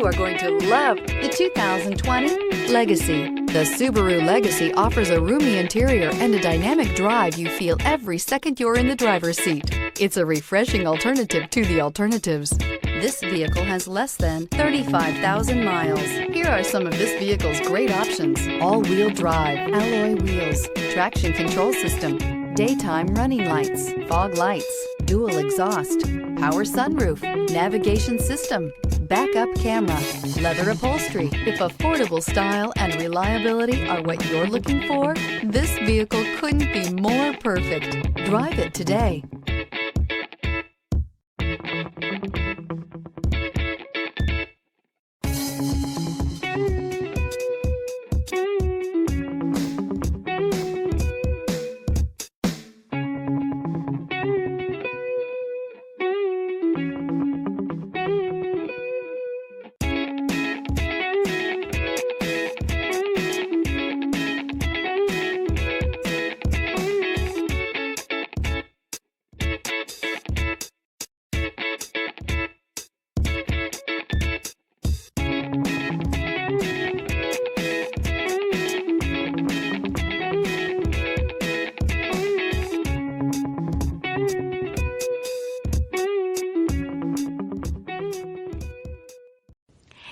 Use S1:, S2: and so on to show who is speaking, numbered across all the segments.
S1: You are going to love the 2020 Legacy. The Subaru Legacy offers a roomy interior and a dynamic drive you feel every second you're in the driver's seat. It's a refreshing alternative to the alternatives. This vehicle has less than 35,000 miles. Here are some of this vehicle's great options: all-wheel drive, alloy wheels, traction control system, daytime running lights, fog lights, dual exhaust, power sunroof, navigation system, backup camera, leather upholstery. If affordable style and reliability are what you're looking for, this vehicle couldn't be more perfect. Drive it today.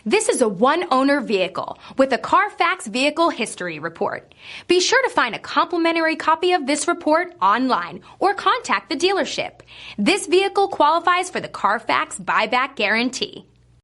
S2: This is a one-owner vehicle with a Carfax Vehicle History Report. Be sure to find a complimentary copy of this report online or contact the dealership. This vehicle qualifies for the Carfax Buyback Guarantee.